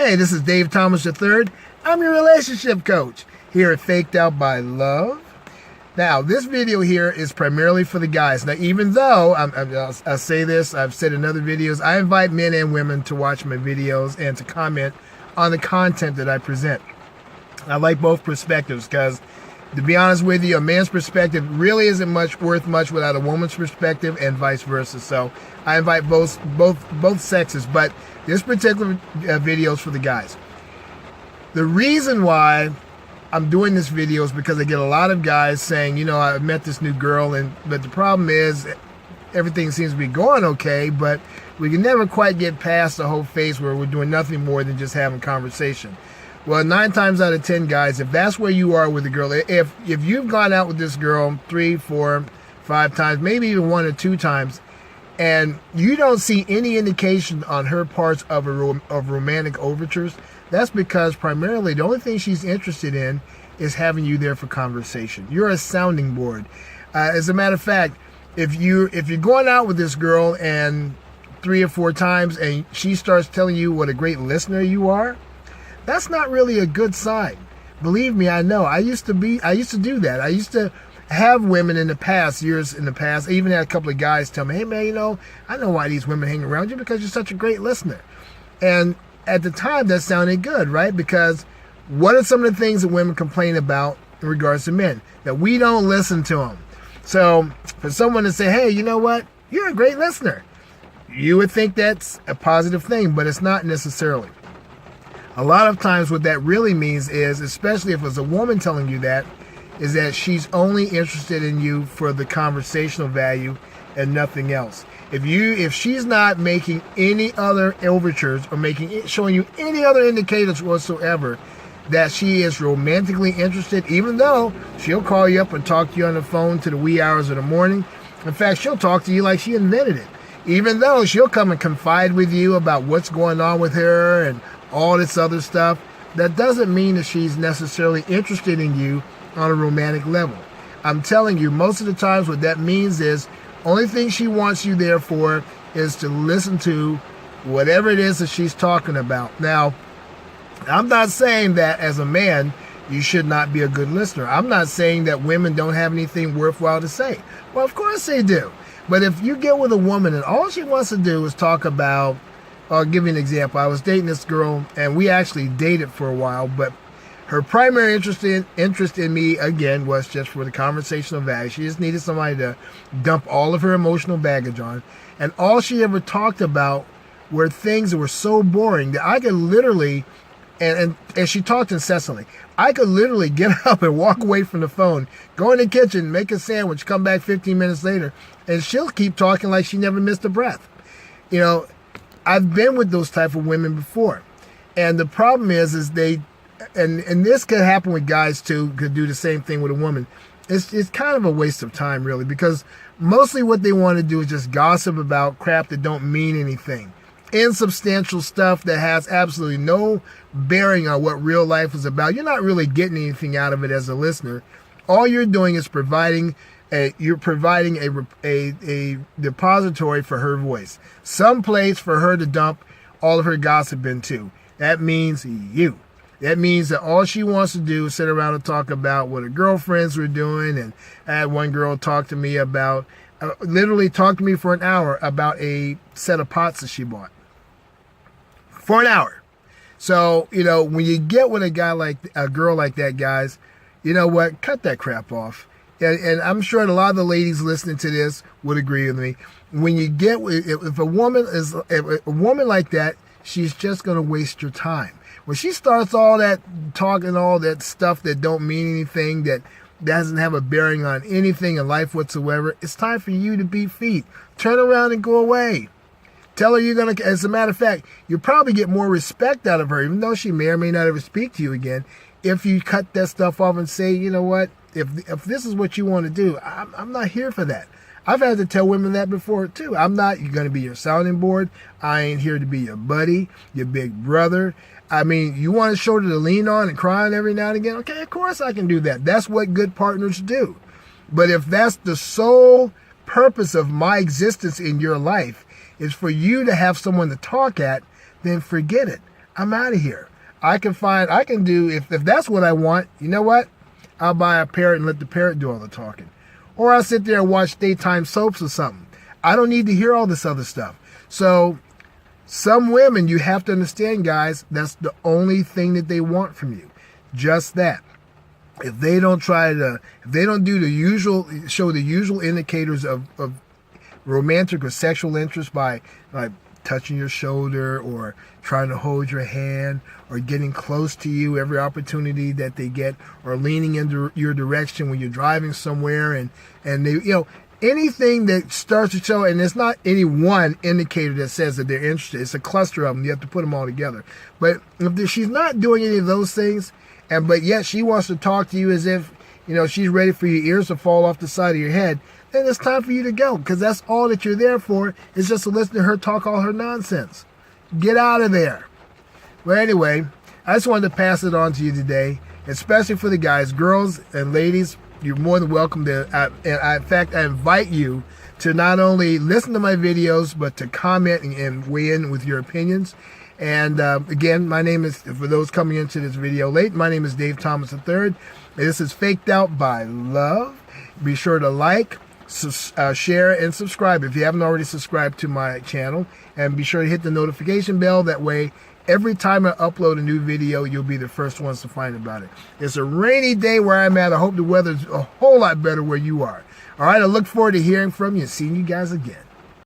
Hey, this is Dave Thomas III. I'm your relationship coach here at Faked Out by Love. Now, this video here is primarily for the guys. Now, even though, I'll say this, I've said in other videos, I invite men and women to watch my videos and to comment on the content that I present. I like both perspectives because, to be honest with you, a man's perspective really isn't worth much without a woman's perspective, and vice versa. So I invite both sexes, but this particular video is for the guys. The reason why I'm doing this video is because I get a lot of guys saying, you know, I met this new girl, but the problem is everything seems to be going okay, but we can never quite get past the whole phase where we're doing nothing more than just having conversation. Well, 9 times out of 10, guys, if that's where you are with a girl, if you've gone out with this girl 3, 4, 5 times, maybe even 1 or 2 times, and you don't see any indication on her parts of romantic overtures, that's because primarily the only thing she's interested in is having you there for conversation. You're a sounding board. As a matter of fact, if you're going out with this girl and 3 or 4 times and she starts telling you what a great listener you are, that's not really a good sign. Believe me, I know. I used to do that. I used to have women in the past, years in the past, I even had a couple of guys tell me, hey man, you know, I know why these women hang around you, because you're such a great listener. And at the time that sounded good, right? Because what are some of the things that women complain about in regards to men? That we don't listen to them. So for someone to say, hey, you know what? You're a great listener, you would think that's a positive thing, but it's not necessarily. A lot of times what that really means is, especially if it's a woman telling you that, is that she's only interested in you for the conversational value and nothing else. If she's not making any other overtures or showing you any other indicators whatsoever that she is romantically interested, even though she'll call you up and talk to you on the phone to the wee hours of the morning. In fact, she'll talk to you like she invented it. Even though she'll come and confide with you about what's going on with her and all this other stuff, that doesn't mean that she's necessarily interested in you on a romantic level. I'm telling you, most of the times what that means is, only thing she wants you there for is to listen to whatever it is that she's talking about. Now, I'm not saying that as a man, you should not be a good listener. I'm not saying that women don't have anything worthwhile to say. Well, of course they do. But if you get with a woman and all she wants to do is talk about, I'll give you an example. I was dating this girl and we actually dated for a while, but her primary interest in me, again, was just for the conversational value. She just needed somebody to dump all of her emotional baggage on. And all she ever talked about were things that were so boring that I could literally, and she talked incessantly, I could literally get up and walk away from the phone, go in the kitchen, make a sandwich, come back 15 minutes later, and she'll keep talking like she never missed a breath. You know, I've been with those type of women before. And the problem is they, and this could happen with guys too, could do the same thing with a woman. It's kind of a waste of time, really, because mostly what they want to do is just gossip about crap that don't mean anything. Insubstantial stuff that has absolutely no bearing on what real life is about. You're not really getting anything out of it as a listener. All you're doing is providing a depository for her voice, some place for her to dump all of her gossip into. That means you. That means that all she wants to do is sit around and talk about what her girlfriends were doing. And I had one girl talk to me about, literally talk to me for an hour about a set of pots that she bought. For an hour. So, you know, when you get with a girl like that, guys, you know what? Cut that crap off. And I'm sure a lot of the ladies listening to this would agree with me. When you get, if a woman like that, she's just going to waste your time. When she starts all that talking, all that stuff that don't mean anything, that doesn't have a bearing on anything in life whatsoever, it's time for you to beat feet. Turn around and go away. Tell her you're going to, as a matter of fact, you'll probably get more respect out of her, even though she may or may not ever speak to you again, if you cut that stuff off and say, you know what, if this is what you want to do, I'm not here for that. I've had to tell women that before too. I'm not going to be your sounding board. I ain't here to be your buddy, your big brother. I mean, you want a shoulder to lean on and cry on every now and again? Okay, of course I can do that. That's what good partners do. But if that's the sole purpose of my existence in your life, is for you to have someone to talk at, then forget it. I'm out of here. I can do, if that's what I want, you know what? I'll buy a parrot and let the parrot do all the talking. Or I'll sit there and watch daytime soaps or something. I don't need to hear all this other stuff. So some women, you have to understand, guys, that's the only thing that they want from you. Just that. If they don't do the usual, show the usual indicators of romantic or sexual interest by like touching your shoulder or trying to hold your hand or getting close to you every opportunity that they get, or leaning into your direction when you're driving somewhere, and they, you know, anything that starts to show, and it's not any one indicator that says that they're interested. It's a cluster of them. You have to put them all together. But if she's not doing any of those things, but yet she wants to talk to you as if, you know, she's ready for your ears to fall off the side of your head, then it's time for you to go, because that's all that you're there for, is just to listen to her talk all her nonsense. Get out of there. Well, anyway, I just wanted to pass it on to you today, especially for the guys. Girls and ladies, you're more than welcome to, in fact, I invite you to not only listen to my videos, but to comment and weigh in with your opinions. And again, my name is, for those coming into this video late, my name is Dave Thomas III. This is Faked Out by Love. Be sure to like, share, and subscribe if you haven't already subscribed to my channel. And be sure to hit the notification bell. That way, every time I upload a new video, you'll be the first ones to find about it. It's a rainy day where I'm at. I hope the weather's a whole lot better where you are. All right, I look forward to hearing from you and seeing you guys again.